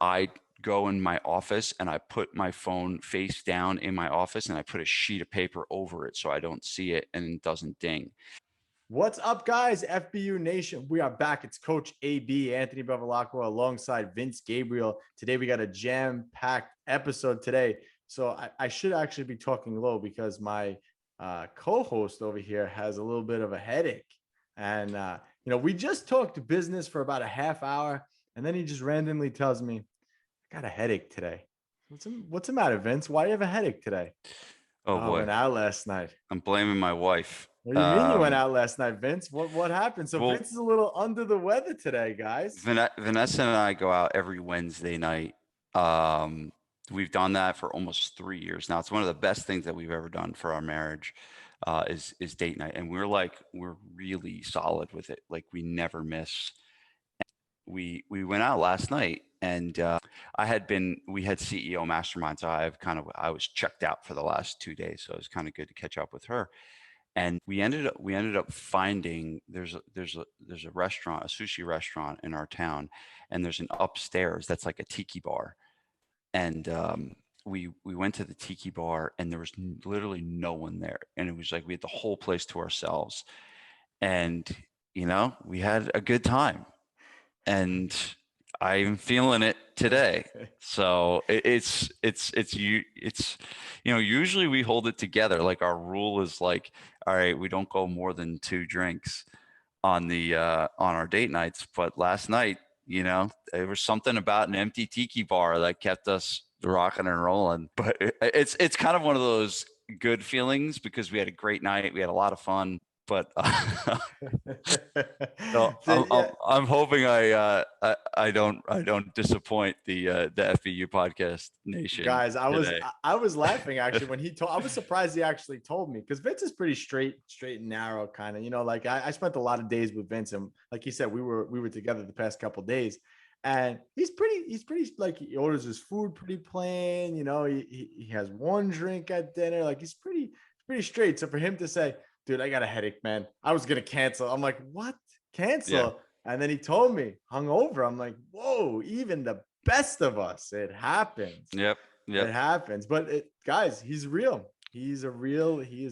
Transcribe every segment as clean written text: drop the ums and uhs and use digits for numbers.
I go in my office and I put my phone face down in my office and I put a sheet of paper over it so I don't see it and it doesn't ding. What's up, guys? FBU Nation. We are back. It's Coach AB, Anthony Bevilacqua, alongside Vince Gabriel. Today, we got a jam-packed episode today. So I should actually be talking low because my co-host over here has a little bit of a headache. And, we just talked business for about a half hour, and then he just randomly tells me, I got a headache today. What's the matter, Vince? Why do you have a headache today? Oh I boy, went out last night. I'm blaming my wife. What do you mean you went out last night, Vince? What happened? So Well, Vince is a little under the weather today, guys. Vanessa and I go out every Wednesday night. Um, we've done that for almost 3 years now. It's one of the best things that we've ever done for our marriage, is date night, and we're really solid with it. Like we never miss. We went out last night, and we had CEO mastermind, so I was checked out for the last 2 days, so it was kind of good to catch up with her. And we ended up finding there's a restaurant, a sushi restaurant in our town, and there's an upstairs that's like a tiki bar. And we went to the tiki bar, and there was literally no one there, and it was like we had the whole place to ourselves, and we had a good time, and I'm feeling it today. So usually we hold it together. Like our rule is like, all right, we don't go more than 2 drinks on our date nights. But last night, there was something about an empty tiki bar that kept us rocking and rolling. But it's kind of one of those good feelings because we had a great night. We had a lot of fun. But so I'm hoping I don't disappoint the FBU podcast nation. Guys, today. I was laughing actually when he told. I was surprised he actually told me because Vince is pretty straight and narrow, kind of. Like I spent a lot of days with Vince, and like he said, we were together the past couple of days, and he's pretty like he orders his food pretty plain. He has one drink at dinner. Like he's pretty straight. So for him to say, dude, I got a headache, man, I was gonna cancel. I'm like, what? Cancel? Yeah. And then he told me hungover. I'm like, whoa, even the best of us, it happens. Yep. It happens. But guys, he's real. He is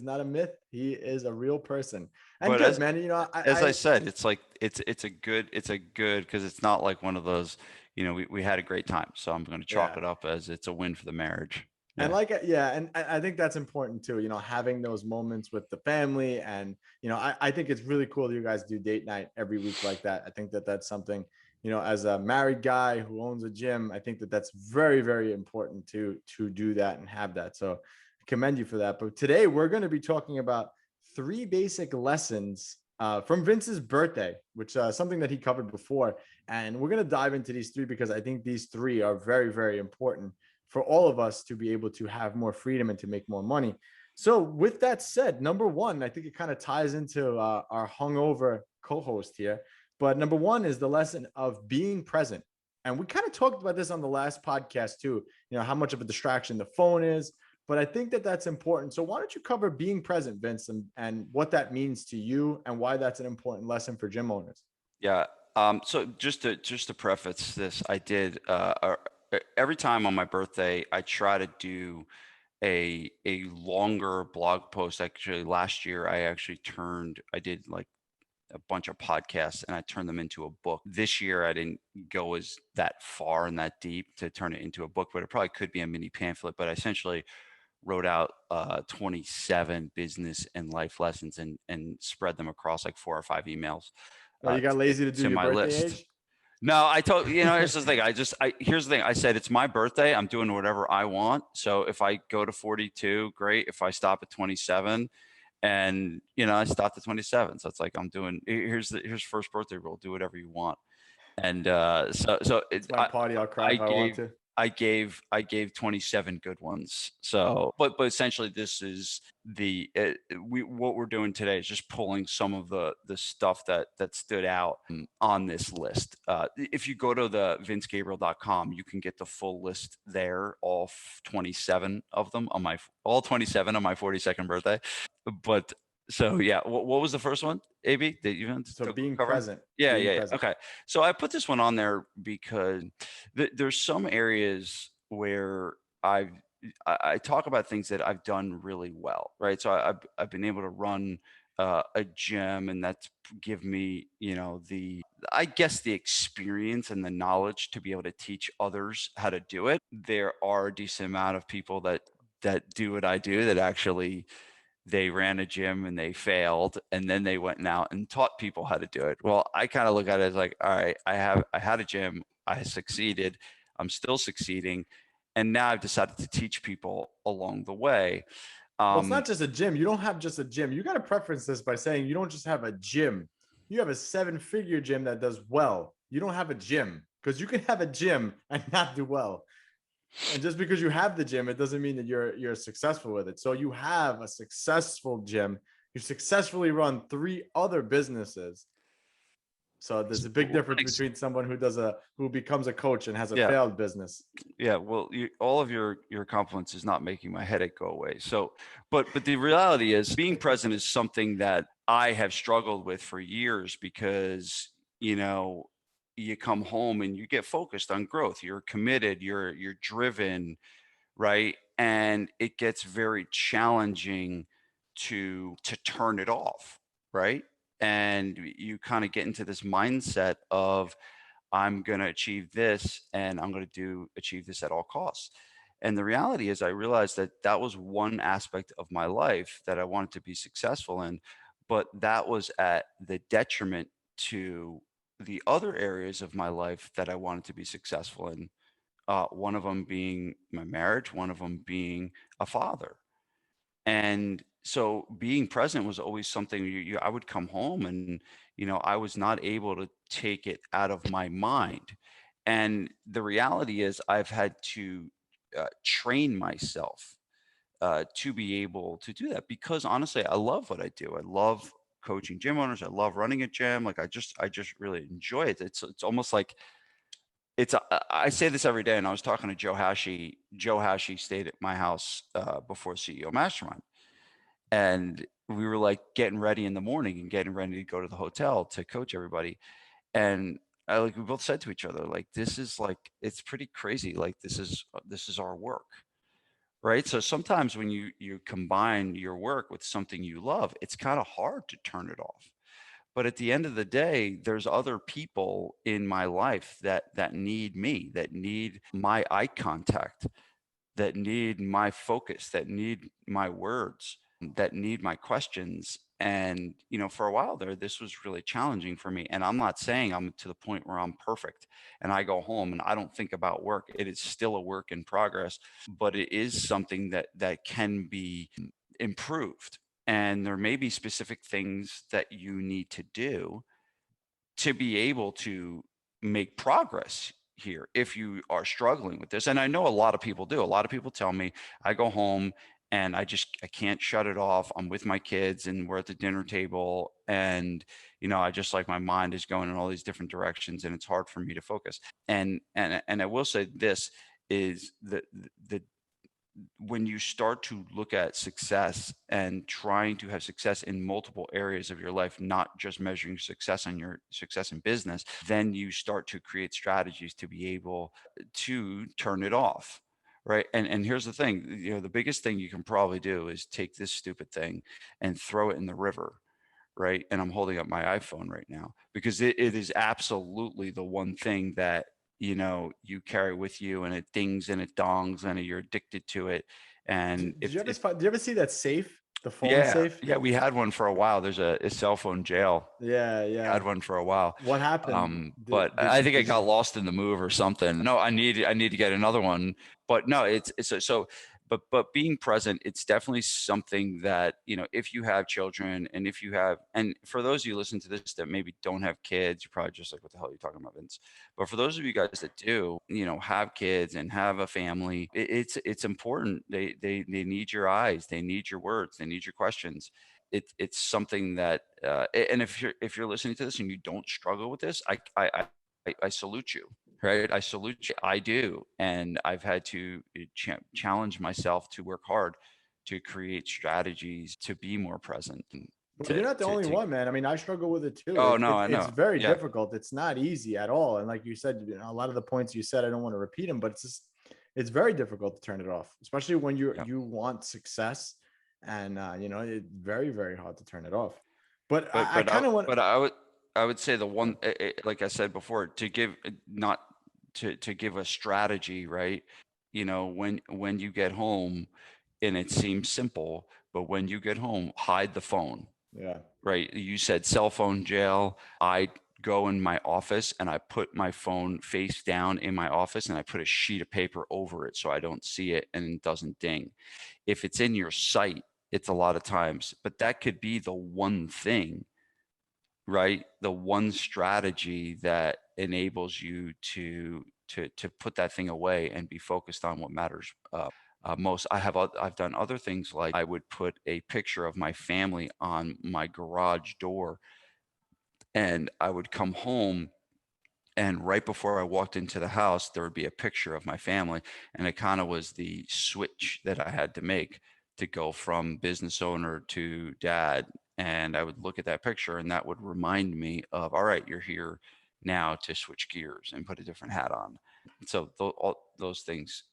not a myth. He is a real person. And But good, man. as I said, it's like it's a good because it's not like one of those. We had a great time, so I'm going to chalk it up as it's a win for the marriage. And and I think that's important too, having those moments with the family. And, I think it's really cool that you guys do date night every week like that. I think that that's something, as a married guy who owns a gym, I think that that's very, very important to do that and have that. So I commend you for that. But today we're going to be talking about 3 basic lessons from Vince's birthday, which something that he covered before. And we're going to dive into these 3 because I think these 3 are very, very important for all of us to be able to have more freedom and to make more money. So with that said, number 1, I think it kind of ties into our hungover co-host here. But number 1 is the lesson of being present. And we kind of talked about this on the last podcast too, how much of a distraction the phone is. But I think that that's important. So why don't you cover being present, Vince, and what that means to you and why that's an important lesson for gym owners? Yeah. So just to preface this, I did every time on my birthday, I try to do a longer blog post. Actually, last year I did like a bunch of podcasts and I turned them into a book. This year I didn't go as that far and that deep to turn it into a book, but it probably could be a mini pamphlet. But I essentially wrote out 27 business and life lessons and spread them across like 4 or 5 emails. Oh, you got lazy to do to your my birthday list. age? No, I told here's the thing. Here's the thing. I said it's my birthday. I'm doing whatever I want. So if I go to 42, great. If I stop at 27, and I stopped at 27, so it's like I'm doing. Here's first birthday rule. Do whatever you want. And so It's my party. I'll cry if I want to. I gave 27 good ones. So, but essentially, this is what we're doing today is just pulling some of the stuff that stood out on this list. If you go to the vincegabriel.com, you can get the full list there, all 27 of them all 27 on my 42nd birthday. But So yeah, what was the first one, AB, that you So took being covering? present, Yeah, being yeah, yeah. present. Okay. So I put this one on there because there's some areas where I've I talk about things that I've done really well, right? So I've been able to run a gym, and that's give me, the I guess the experience and the knowledge to be able to teach others how to do it. There are a decent amount of people that do what I do that actually they ran a gym and they failed, and then they went out and taught people how to do it. Well, I kind of look at it as like, all right, I had a gym, I succeeded, I'm still succeeding, and now I've decided to teach people along the way. Well, it's um not just a gym. You don't have just a gym. You got to preference this by saying you don't just have a gym. You have a seven-figure gym that does well. You don't have a gym, because you can have a gym and not do well. And just because you have the gym, it doesn't mean that you're successful with it. So you have a successful gym. You successfully run three other businesses. So there's a big well, difference thanks. between someone who becomes a coach and has a Yeah, failed business. yeah. Well, all of your compliments is not making my headache go away. So, but the reality is, being present is something that I have struggled with for years because you know you come home and you get focused on growth. You're committed. You're driven, right? And it gets very challenging to turn it off, right? And you kind of get into this mindset of I'm going to achieve this and I'm going to do achieve this at all costs. And the reality is I realized that that was one aspect of my life that I wanted to be successful in, but that was at the detriment to the other areas of my life that I wanted to be successful in. One of them being my marriage, one of them being a father. And so being present was always something I would come home and, I was not able to take it out of my mind. And the reality is I've had to train myself to be able to do that because honestly, I love what I do. I love coaching gym owners. I love running a gym. Like I just really enjoy it. It's almost like I say this every day, and I was talking to Joe Hashi. Joe Hashi stayed at my house before CEO Mastermind, and we were like getting ready in the morning and getting ready to go to the hotel to coach everybody. And we both said to each other, like, this is like it's pretty crazy. Like this is our work, right? So sometimes when you combine your work with something you love, it's kind of hard to turn it off. But at the end of the day, there's other people in my life that need me, that need my eye contact, that need my focus, that need my words, that need my questions. And for a while there, this was really challenging for me. And I'm not saying I'm to the point where I'm perfect and I go home and I don't think about work. It is still a work in progress, but it is something that can be improved. And there may be specific things that you need to do to be able to make progress here if you are struggling with this. And I know a lot of people do. A lot of people tell me I go home and I can't shut it off. I'm with my kids and we're at the dinner table and I just like my mind is going in all these different directions and it's hard for me to focus. And I will say this is the when you start to look at success and trying to have success in multiple areas of your life, not just measuring success on your success in business, then you start to create strategies to be able to turn it off. Right. And here's the thing, the biggest thing you can probably do is take this stupid thing and throw it in the river. Right. And I'm holding up my iPhone right now because it is absolutely the one thing that, you carry with you and it dings and it dongs and you're addicted to it. And Did you ever did you ever see that safe, the phone yeah, safe? yeah, we had one for a while. There's a cell phone jail. Yeah, We had yeah. one for a while. What happened? But Did I did, think I did you? got lost in the move or something. No, I need to get another one. But no, so but being present, it's definitely something that, if you have children and if you have and for those of you listen to this that maybe don't have kids, you're probably just like, what the hell are you talking about, Vince? But for those of you guys that do, have kids and have a family, it's important. They need your eyes, they need your words, they need your questions. It's something that and if you're listening to this and you don't struggle with this, I salute you, right? I salute you. I do, and I've had to challenge myself to work hard to create strategies to be more present. Well, you're not the only one, man. I mean, I struggle with it too. oh no, I It's know. very Yeah. difficult. It's not easy at all. And like you said, a lot of the points you said, I don't want to repeat them, but it's very difficult to turn it off, especially when Yeah. you want success, and it's very, very hard to turn it off. But I kind of want, but I would say the one, like I said before, to give not to give a strategy, right? When you get home, and it seems simple, but when you get home, hide the phone. yeah, Right? You said cell phone jail. I go in my office and I put my phone face down in my office and I put a sheet of paper over it so I don't see it and it doesn't ding. If it's in your sight, it's a lot of times, but that could be the one thing, right? The one strategy that enables you to put that thing away and be focused on what matters most. I've done other things, like I would put a picture of my family on my garage door, and I would come home, and right before I walked into the house, there would be a picture of my family, and it kind of was the switch that I had to make to go from business owner to dad. And I would look at that picture, and that would remind me of, all right, you're here now to switch gears and put a different hat on. So all those things,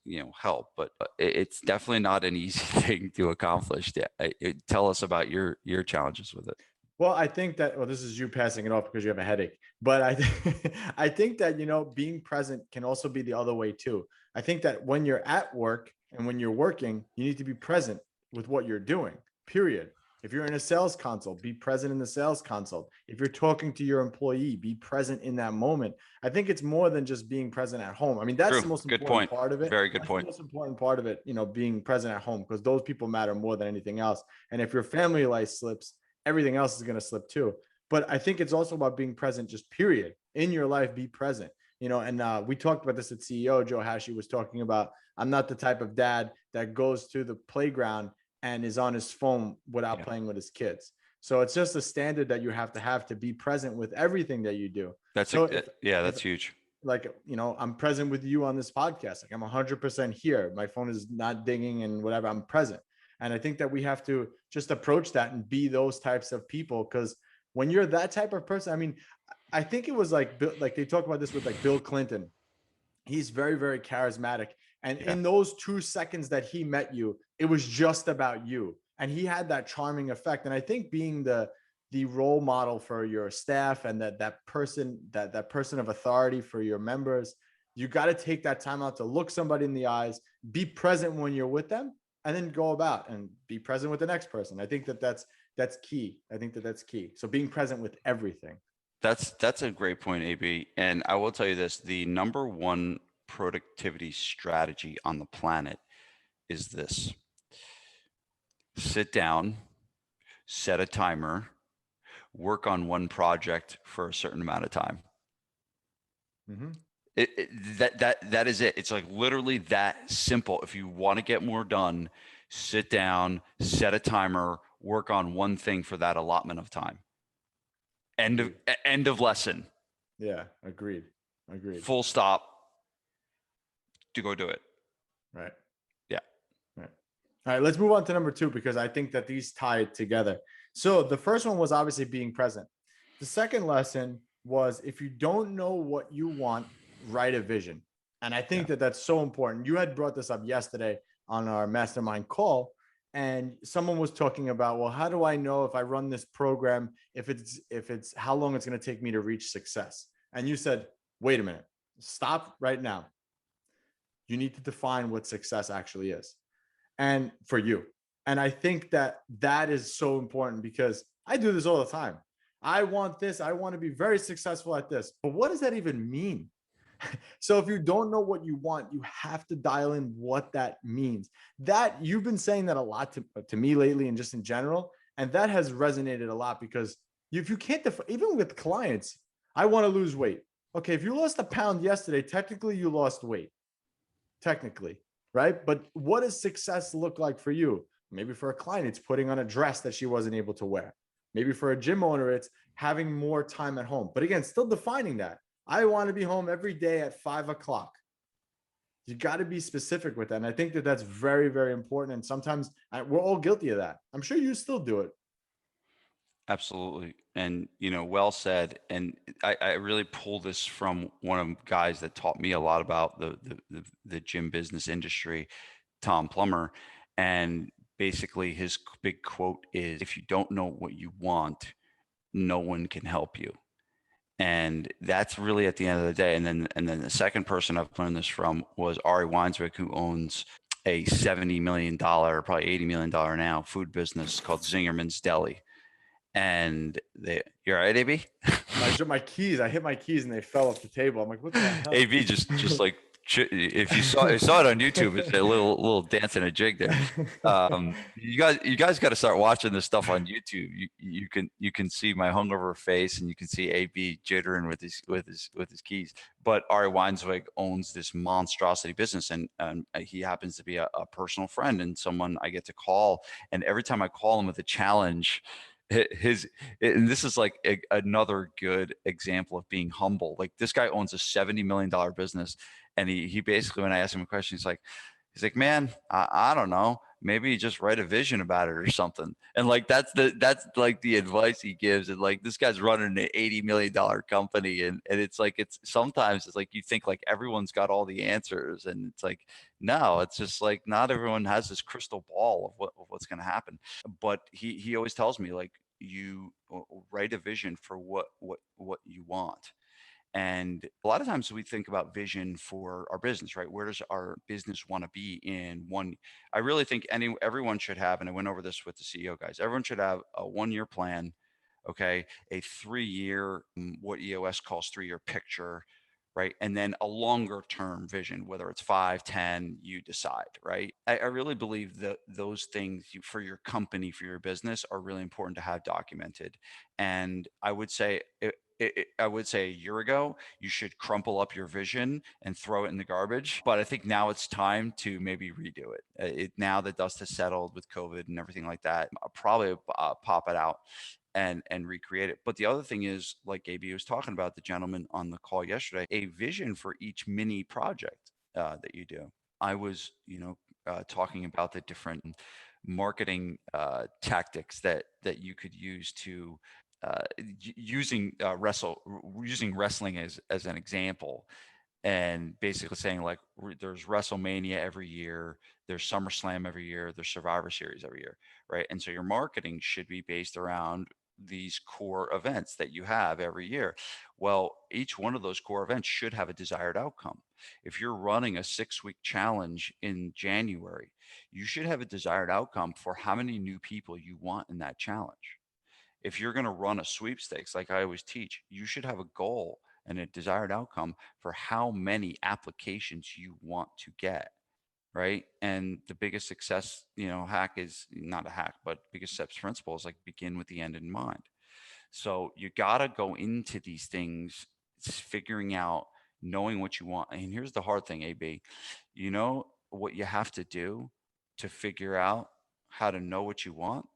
help, but it's definitely not an easy thing to accomplish. Tell us about your challenges with it. well, I think that, well, this is you passing it off because you have a headache. But I think that, being present can also be the other way too. I think that when you're at work and when you're working, you need to be present with what you're doing, period. If you're in a sales consult, be present in the sales consult. If you're talking to your employee, be present in that moment. I think it's more than just being present at home. I mean, that's True. the most Good important point. part of it. Very good That's the point. most important part of it, being present at home, because those people matter more than anything else. And if your family life slips, everything else is going to slip too. But I think it's also about being present, just period. In your life, be present. And we talked about this at CEO. Joe Hashi was talking about, I'm not the type of dad that goes to the playground and is on his phone without Yeah. playing with his kids. So it's just a standard that you have to be present with everything that you do. That's a, So yeah, if that's huge. like, I'm present with you on this podcast, like I'm 100% here, my phone is not dinging and whatever, I'm present. And I think that we have to just approach that and be those types of people, because when you're that type of person, I mean, I think it was like they talk about this with like Bill Clinton. He's very, very charismatic, and Yeah. in those 2 seconds that he met you, it was just about you, and he had that charming effect. And I think being the role model for your staff, and that person, that person of authority for your members, you got to take that time out to look somebody in the eyes, be present when you're with them, and then go about and be present with the next person. I think that that's key. I think that that's key. So being present with everything. That's a great point, AB. And I will tell you this, the number one productivity strategy on the planet is this. Sit down, set a timer, work on one project for a certain amount of time. Mm-hmm. That is it. It's like literally that simple. If you want to get more done, sit down, set a timer, work on one thing for that allotment of time. End of lesson. Yeah, agreed. Agreed. Full stop. To go do it. Right. Yeah. Right. All right, let's move on to number 2, because I think that these tie together. So the first one was obviously being present. The second lesson was, if you don't know what you want, write a vision. And I think Yeah. that that's so important. You had brought this up yesterday on our mastermind call, and someone was talking about, well, how do I know if I run this program, if it's how long it's going to take me to reach success? And you said, wait a minute, stop right now. You need to define what success actually is, and for you. And I think that that is so important, because I do this all the time. I want this. I want to be very successful at this. But what does that even mean? So if you don't know what you want, you have to dial in what that means. That you've been saying that a lot to me lately, and just in general. And that has resonated a lot, because if you can't, even with clients, I want to lose weight. Okay, if you lost a pound yesterday, technically you lost weight. Technically, right? But what does success look like for you? Maybe for a client, it's putting on a dress that she wasn't able to wear. Maybe for a gym owner, it's having more time at home. But again, still defining that. I want to be home every day at 5 o'clock. You got to be specific with that. And I think that that's very, very important. And sometimes we're all guilty of that. I'm sure you still do it. Absolutely. And, well said. And I really pull this from one of the guys that taught me a lot about the gym business industry, Tom Plummer. And basically his big quote is, if you don't know what you want, no one can help you. And that's really at the end of the day. And then the second person I've learned this from was Ari Weinswick, who owns a $70 million, probably $80 million now food business called Zingerman's Deli. And you're right, AB. My keys, I hit my keys and they fell off the table. I'm like, what the hell? AB just like, if you saw it on YouTube, it's a little dance and a jig there. You guys got to start watching this stuff on YouTube. You can see my hungover face, and you can see AB jittering with his keys. But Ari Weinswig owns this monstrosity business, and he happens to be a personal friend and someone I get to call. And every time I call him with a challenge, his and this is like another good example of being humble. Like, this guy owns a $70 million business, and he basically, when I asked him a question, he's like, man, I don't know, maybe just write a vision about it or something. And like, that's like the advice he gives. And like, this guy's running an $80 million company, and it's like, it's sometimes it's like you think like everyone's got all the answers, and it's like, no, it's just like not everyone has this crystal ball of what's going to happen. But he always tells me, like, you write a vision for what you want. And a lot of times we think about vision for our business, right? Where does our business want to be in one? I really think everyone should have, and I went over this with the CEO guys, everyone should have a 1 year plan, okay, a 3 year, what EOS calls 3 year picture, right? And then a longer term vision, whether it's 5, 10, you decide, right? I really believe that those things for your company, for your business, are really important to have documented. And I would say a year ago, you should crumple up your vision and throw it in the garbage. But I think now it's time to maybe redo it. Now that dust has settled with COVID and everything like that, I'll probably pop it out and recreate it. But the other thing is, like AB was talking about, the gentleman on the call yesterday, a vision for each mini project that you do. I was, talking about the different marketing tactics that you could use to using wrestling as an example, and basically saying, like, there's WrestleMania every year, there's SummerSlam every year, there's Survivor Series every year, right? And so your marketing should be based around these core events that you have every year. Well, each one of those core events should have a desired outcome. If you're running a 6 week challenge in January, you should have a desired outcome for how many new people you want in that challenge. If you're going to run a sweepstakes, like I always teach, you should have a goal and a desired outcome for how many applications you want to get, right? And the biggest success, hack is not a hack, but biggest steps principle is like, begin with the end in mind. So you got to go into these things figuring out, knowing what you want. And here's the hard thing, AB. You know what you have to do to figure out how to know what you want?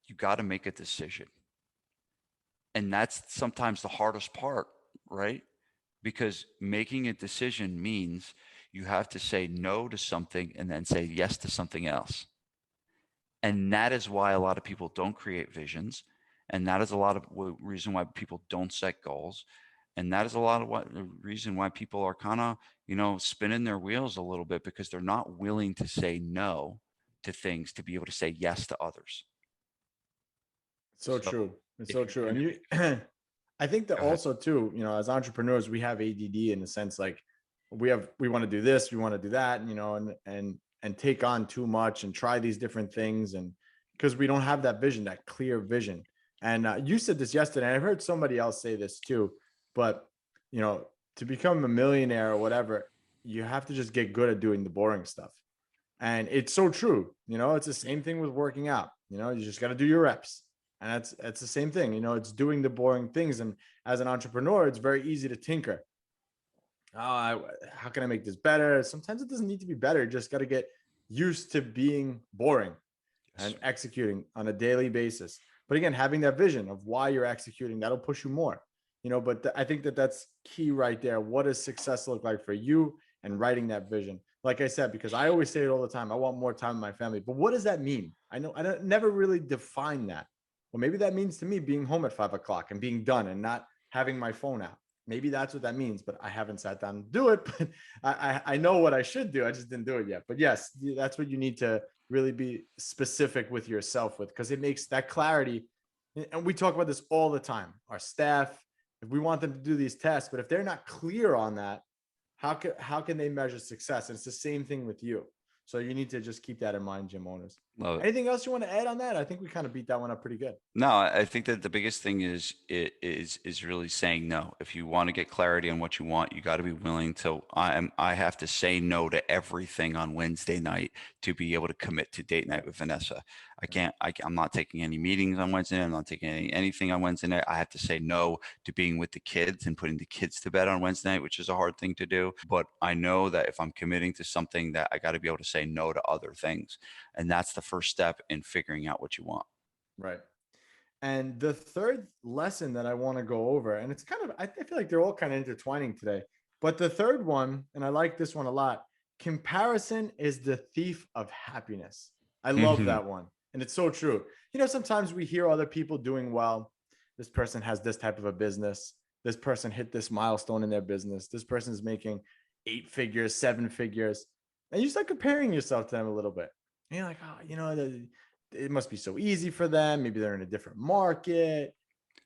You got to make a decision. And that's sometimes the hardest part, right? Because making a decision means you have to say no to something and then say yes to something else. And that is why a lot of people don't create visions. And that is a lot of reason why people don't set goals. And that is a lot of reason why people are kind of, spinning their wheels a little bit, because they're not willing to say no to things to be able to say yes to others. So So true. It's if so you're true. going And to, you, I think that go ahead. also too, as entrepreneurs, we have ADD in the sense like we want to do this, we want to do that, and take on too much and try these different things, and because we don't have that vision, that clear vision. And you said this yesterday, and I've heard somebody else say this too, but you know, to become a millionaire or whatever, you have to just get good at doing the boring stuff. And it's so true. It's the same thing with working out. You just got to do your reps. And that's the same thing. It's doing the boring things. And as an entrepreneur, it's very easy to tinker. How can I make this better? Sometimes it doesn't need to be better. You just got to get used to being boring Yes. and executing on a daily basis. But again, having that vision of why you're executing, that'll push you more. But I think that that's key right there. What does success look like for you, and writing that vision? Like I said, because I always say it all the time, I want more time with my family. But what does that mean? I know I don't never really define that. Well, maybe that means to me being home at 5 o'clock and being done and not having my phone out. Maybe that's what that means, but I haven't sat down to do it. But I know what I should do. I just didn't do it yet. But yes, that's what you need to really be specific with yourself with, because it makes that clarity. And we talk about this all the time. Our staff, if we want them to do these tests, but if they're not clear on that, how can they measure success? And it's the same thing with you. So you need to just keep that in mind, gym owners. Love it. Anything else you want to add on that? I think we kind of beat that one up pretty good. No, I think that the biggest thing is really saying no. If you want to get clarity on what you want, you got to be willing to. I have to say no to everything on Wednesday night to be able to commit to date night with Vanessa. I can't. I'm not taking any meetings on Wednesday night. I'm not taking anything on Wednesday night. I have to say no to being with the kids and putting the kids to bed on Wednesday night, which is a hard thing to do. But I know that if I'm committing to something, that I got to be able to say no to other things, and that's the first step in figuring out what you want. Right. And the third lesson that I want to go over, and it's kind of, I feel like they're all kind of intertwining today, but the third one, and I like this one a lot, comparison is the thief of happiness. I love Hmm. that one. And it's so true. Sometimes we hear other people doing well. This person has this type of a business. This person hit this milestone in their business. This person is making 8 figures, 7 figures. And you start comparing yourself to them a little bit. And you're like, oh, it must be so easy for them. Maybe they're in a different market.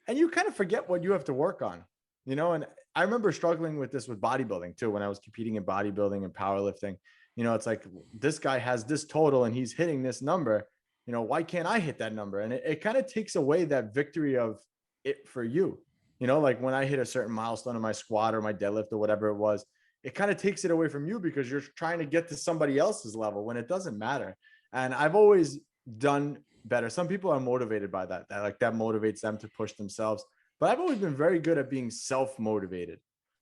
And you kind of forget what you have to work on, and I remember struggling with this with bodybuilding too, when I was competing in bodybuilding and powerlifting. It's like, this guy has this total and he's hitting this number. Why can't I hit that number? And it kind of takes away that victory of it for you. Like when I hit a certain milestone in my squat or my deadlift or whatever it was, it kind of takes it away from you because you're trying to get to somebody else's level when it doesn't matter. And I've always done better. Some people are motivated by that motivates them to push themselves. But I've always been very good at being self-motivated,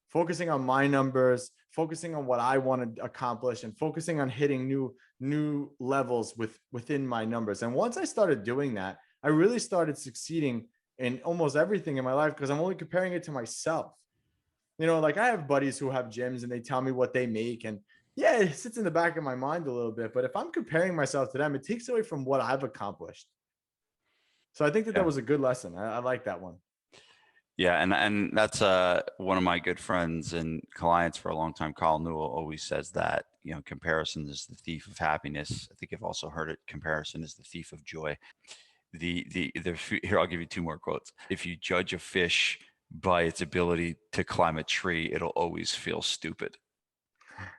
focusing on my numbers, focusing on what I want to accomplish, and focusing on hitting new levels within my numbers. And once I started doing that, I really started succeeding in almost everything in my life because I'm only comparing it to myself. Like I have buddies who have gyms and they tell me what they make, and yeah, it sits in the back of my mind a little bit. But if I'm comparing myself to them, it takes away from what I've accomplished. So I think that Yeah. was a good lesson. I like that one. Yeah, and that's one of my good friends and clients for a long time, Carl Newell, always says that, comparison is the thief of happiness. I think I've also heard it, comparison is the thief of joy. Here, I'll give you two more quotes. If you judge a fish by its ability to climb a tree, it'll always feel stupid.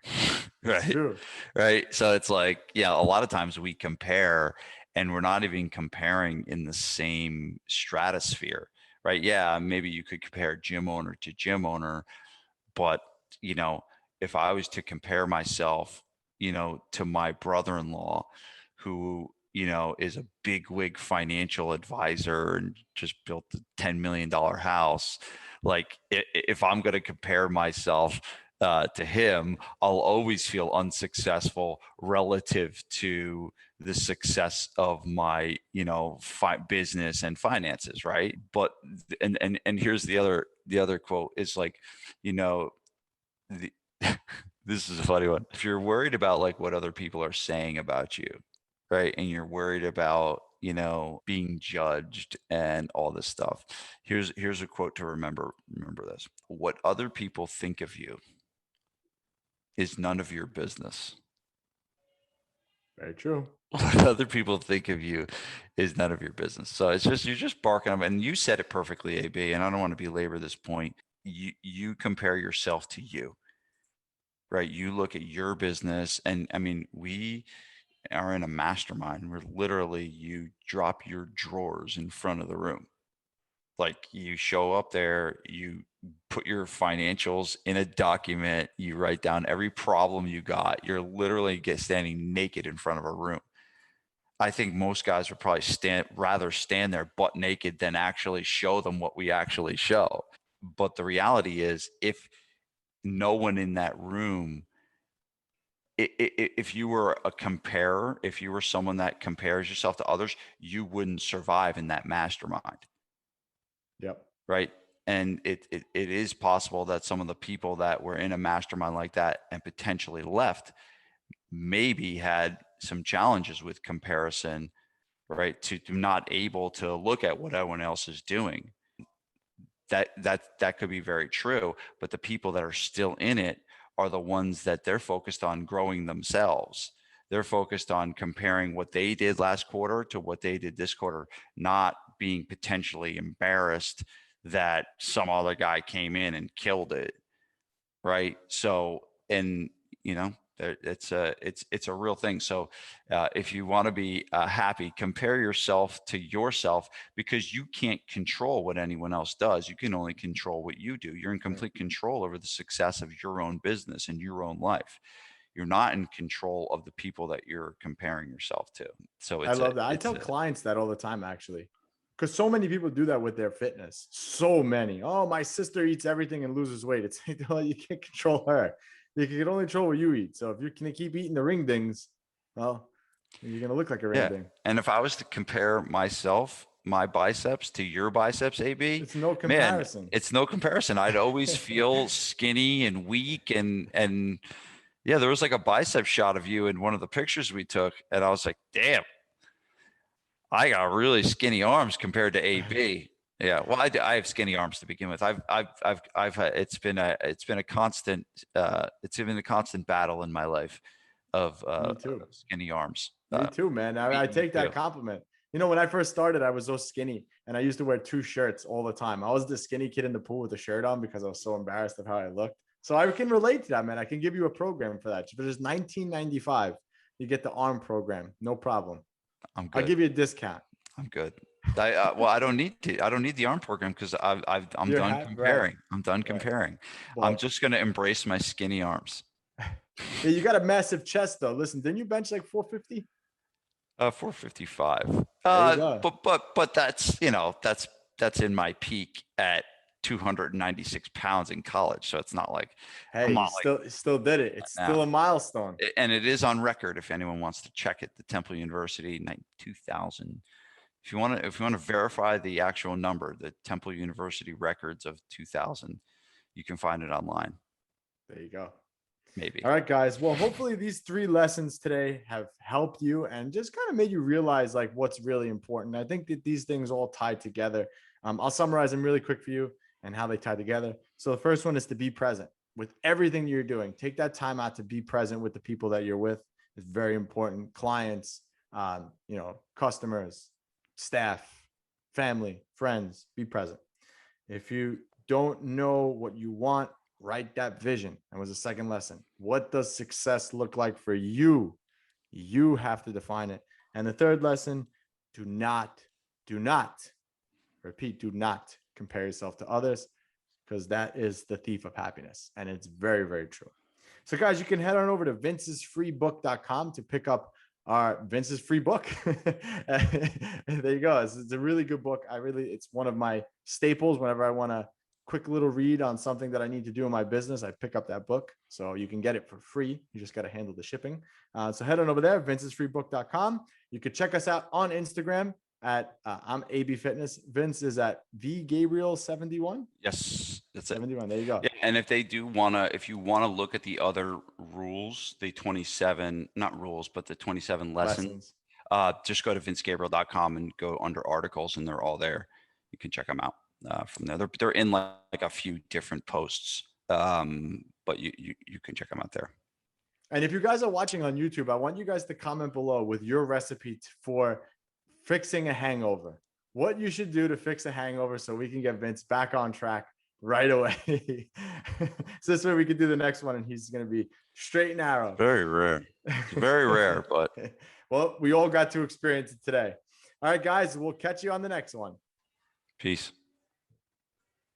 It's Right. true. Right. So it's like, yeah, a lot of times we compare and we're not even comparing in the same stratosphere. Right. Yeah. Maybe you could compare gym owner to gym owner, but, you know, if I was to compare myself, to my brother-in-law, who, is a bigwig financial advisor and just built a $10 million house, like if I'm going to compare myself to him, I'll always feel unsuccessful relative to the success of my, business and finances, right? But and here's the other quote is like, you know, the, this is a funny one. If you're worried about like what other people are saying about you, right, and you're worried about, being judged and all this stuff, here's a quote to remember. Remember this: what other people think of you is none of your business. Very true. What other people think of you is none of your business. So it's just, you're just barking up, and you said it perfectly, AB. And I don't want to belabor this point. You compare yourself to you, right? You look at your business, and I mean, we are in a mastermind where literally you drop your drawers in front of the room. Like you show up there, you put your financials in a document, you write down every problem you got. You're literally standing naked in front of a room. I think most guys would probably rather stand there butt naked than actually show them what we actually show. But the reality is, if no one in that room, if you were a comparer, if you were someone that compares yourself to others, you wouldn't survive in that mastermind, Yep. right? And it is possible that some of the people that were in a mastermind like that and potentially left maybe had some challenges with comparison right? To not able to look at what everyone else is doing. That could be very true, but the people that are still in it are the ones that they're focused on growing themselves. They're focused on comparing what they did last quarter to what they did this quarter, not being potentially embarrassed that some other guy came in and killed it, right? So, and you know, it's a real thing. So, if you want to be happy, compare yourself to yourself, because you can't control what anyone else does. You can only control what you do. You're in Right. complete control over the success of your own business and your own life. You're not in control of the people that you're comparing yourself to. So I love that. I it's tell a clients that all the time, actually, because so many people do that with their fitness. So many. Oh, my sister eats everything and loses weight. It's like, well, you can't control her. You can only control what you eat. So if you're going to keep eating the ring dings, well, you're going to look like a ring yeah. ding. And if I was to compare myself, my biceps to your biceps, AB, It's no man, comparison. it's no comparison. I'd always feel skinny and weak, and yeah, there was like a bicep shot of you in one of the pictures we took, and I was like, damn, I got really skinny arms compared to AB. Yeah, well, I have skinny arms to begin with. I've had, it's been a constant battle in my life of Me too. skinny arms. Me too, man. I Me take too. that compliment. You know, when I first started, I was so skinny and I used to wear two shirts all the time. I was the skinny kid in the pool with a shirt on because I was so embarrassed of how I looked. So I can relate to that, man. I can give you a program for that. For just 1995, you get the arm program. No problem. I'm I'll good. give you a discount. I'm good. Well, I don't need to. I don't need the arm program because I'm You're done right, comparing. I'm done right. comparing. I'm Well, just gonna embrace my skinny arms. yeah, you got a massive chest though. Listen, didn't you bench like 450? 455. There you go. But that's, that's in my peak at 296 pounds in college. So it's not like I'm Hey, not like he still did it. It's that now. still a milestone. And it is on record if anyone wants to check it. The Temple University 2000. If you want to verify the actual number, the Temple University records of 2000, you can find it online. There you go. Maybe. All right, guys. Well, hopefully these 3 lessons today have helped you and just kind of made you realize like what's really important. I think that these things all tie together. I'll summarize them really quick for you and how they tie together. So the first one is to be present with everything you're doing. Take that time out to be present with the people that you're with. It's very important. Clients, customers, staff, family, friends, be present. If you don't know what you want, write that vision. That was the second lesson. What does success look like for you? You have to define it. And the third lesson, do not, repeat, do not compare yourself to others, because that is the thief of happiness. And it's very, very true. So guys, you can head on over to vincesfreebook.com to pick up our Vince's free book. There you go. It's a really good book. It's one of my staples whenever I want to quick little read on something that I need to do in my business. I pick up that book. So you can get it for free. You just got to handle the shipping. So head on over there, vincesfreebook.com. You could check us out on Instagram at I'm AB Fitness. Vince is at vgabriel71. Yes, that's it. 71. There you go. Yeah, and if you wanna look at the other rules, the 27, not rules, but the 27 lessons, just go to vincegabriel.com and go under articles, and they're all there. You can check them out from there. They're in like a few different posts, but you can check them out there. And if you guys are watching on YouTube, I want you guys to comment below with your recipe for fixing a hangover. What you should do to fix a hangover so we can get Vince back on track right away. So this way we can do the next one and he's going to be straight and narrow. Very rare. It's very rare, but well, we all got to experience it today. All right, guys, we'll catch you on the next one. Peace.